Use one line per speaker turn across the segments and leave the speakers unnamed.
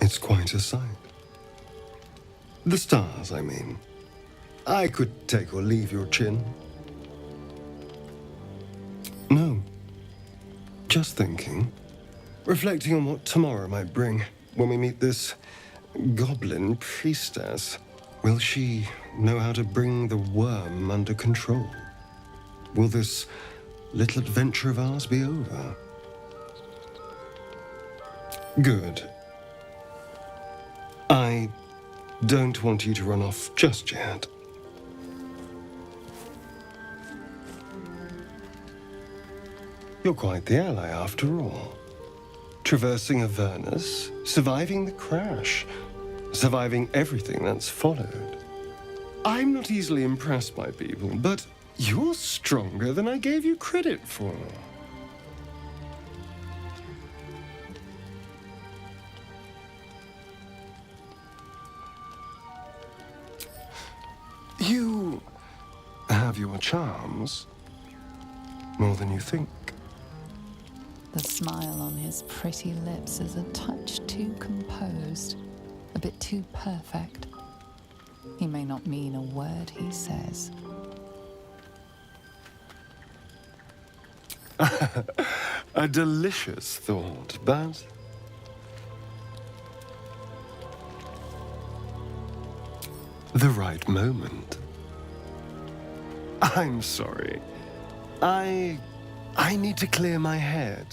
It's quite a sight. The stars, I mean. I could take or leave your chin. No. Just thinking. Reflecting on what tomorrow might bring when we meet this goblin priestess. Will she know how to bring the worm under control? Will this little adventure of ours be over? Good. I don't want you to run off just yet. You're quite the ally after all. Traversing Avernus, surviving the crash, surviving everything that's followed. I'm not easily impressed by people, but you're stronger than I gave you credit for. You have your charms, more than you think.
The smile on his pretty lips is a touch too composed, a bit too perfect. He may not mean a word he says.
A delicious thought, but the right moment. I'm sorry. I need to clear my head.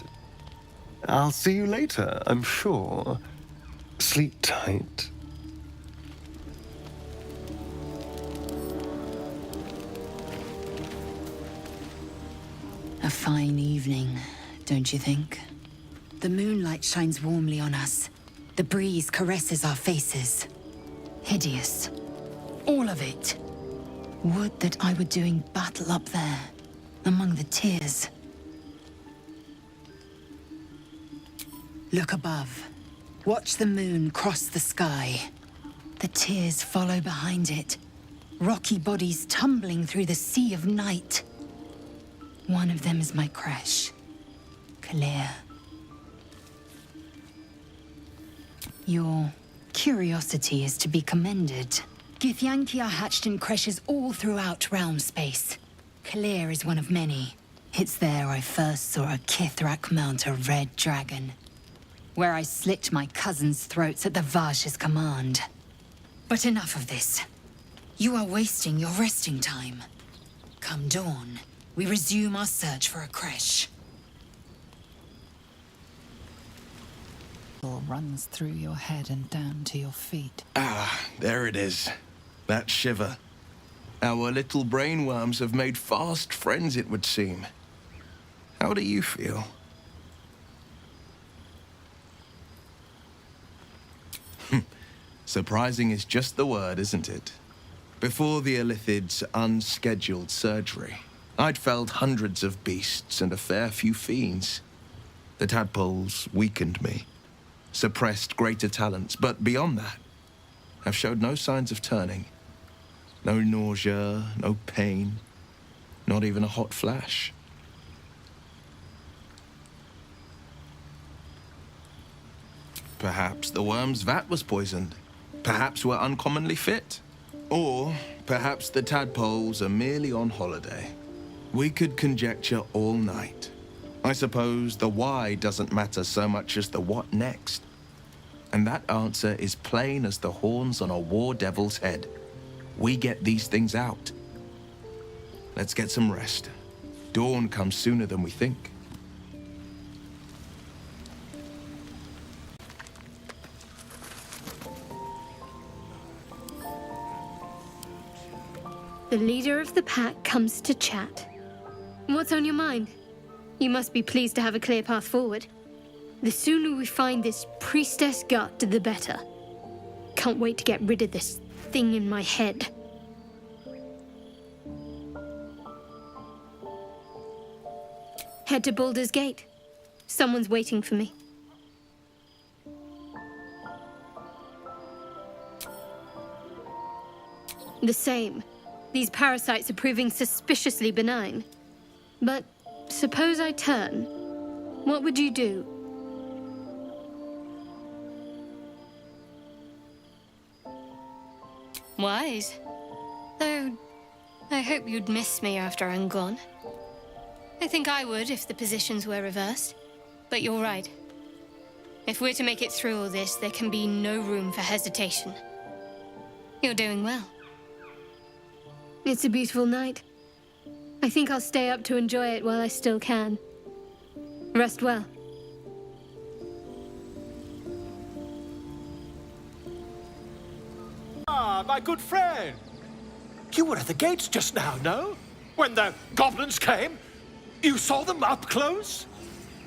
I'll see you later, I'm sure. Sleep tight.
A fine evening, don't you think? The moonlight shines warmly on us. The breeze caresses our faces. Hideous. All of it. Would that I were doing battle up there, among the tears. Look above. Watch the moon cross the sky. The tears follow behind it. Rocky bodies tumbling through the sea of night. One of them is my crush, Kalir. Your curiosity is to be commended. Githyanki are hatched in creches all throughout realm space. Kalir is one of many. It's there I first saw a Kithrak mount a red dragon, where I slit my cousins' throats at the Vash's command. But enough of this. You are wasting your resting time. Come dawn, we resume our search for a creche.
All runs through your head and down to your feet.
Ah, there it is. That shiver. Our little brainworms have made fast friends, it would seem. How do you feel? Surprising is just the word, isn't it? Before the Illithid's unscheduled surgery, I'd felled hundreds of beasts and a fair few fiends. The tadpoles weakened me, suppressed greater talents, but beyond that, have showed no signs of turning. No nausea, no pain, not even a hot flash. Perhaps the worm's vat was poisoned. Perhaps we're uncommonly fit. Or perhaps the tadpoles are merely on holiday. We could conjecture all night. I suppose the why doesn't matter so much as the what next. And that answer is plain as the horns on a war devil's head. We get these things out. Let's get some rest. Dawn comes sooner than we think.
The leader of the pack comes to chat. What's on your mind? You must be pleased to have a clear path forward. The sooner we find this priestess gut, the better. Can't wait to get rid of this thing in my head. Head to Baldur's Gate. Someone's waiting for me. The same. These parasites are proving suspiciously benign. But suppose I turn. What would you do? Wise. Though, I hope you'd miss me after I'm gone. I think I would if the positions were reversed. But you're right. If we're to make it through all this, there can be no room for hesitation. You're doing well. It's a beautiful night. I think I'll stay up to enjoy it while I still can. Rest well.
Ah, my good friend. You were at the gates just now, no? When the goblins came? You saw them up close?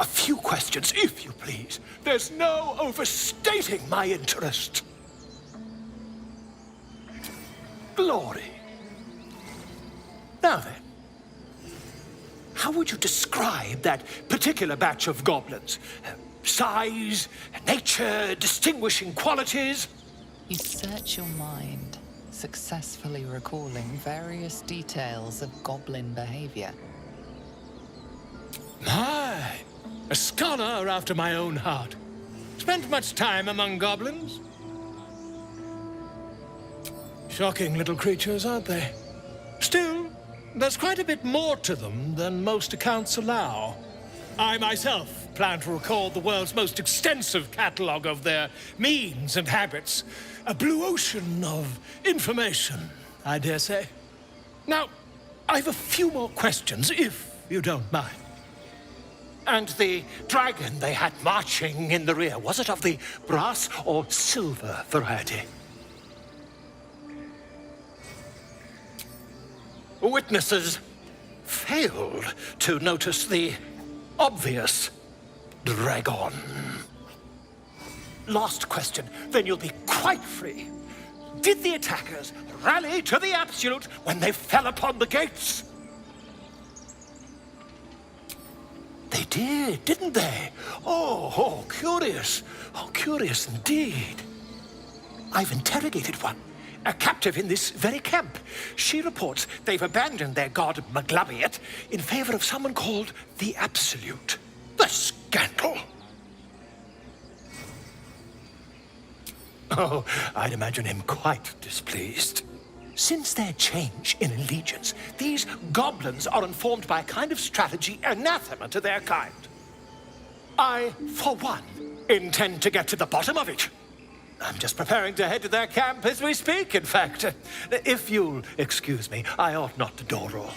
A few questions, if you please. There's no overstating my interest. Glory. Now then, how would you describe that particular batch of goblins? Size, nature, distinguishing qualities?
You search your mind, successfully recalling various details of goblin behavior.
My, a scholar after my own heart. Spent much time among goblins? Shocking little creatures, aren't they? Still, there's quite a bit more to them than most accounts allow. I myself plan to record the world's most extensive catalogue of their means and habits. A blue ocean of information, I dare say. Now, I've a few more questions, if you don't mind. And the dragon they had marching in the rear, was it of the brass or silver variety? Witnesses failed to notice the obvious dragon. Last question, then you'll be quite free. Did the attackers rally to the Absolute when they fell upon the gates? They did, didn't they? Oh, curious. Oh, curious indeed. I've interrogated one, a captive in this very camp. She reports they've abandoned their god Maglabiet in favor of someone called the Absolute. The scandal! Oh, I'd imagine him quite displeased. Since their change in allegiance, these goblins are informed by a kind of strategy anathema to their kind. I, for one, intend to get to the bottom of it. I'm just preparing to head to their camp as we speak, in fact. If you'll excuse me, I ought not to door roll.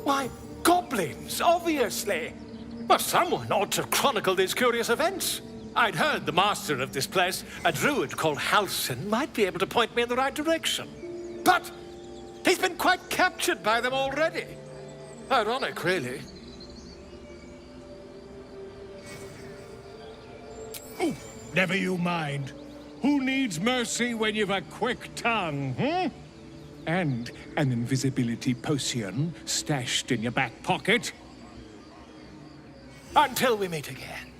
Why, goblins, obviously. Well, someone ought to chronicle these curious events. I'd heard the master of this place, a druid called Halsin, might be able to point me in the right direction. But he's been quite captured by them already. Ironic, really.
Oh, never you mind. Who needs mercy when you've a quick tongue, And an invisibility potion stashed in your back pocket?
Until we meet again.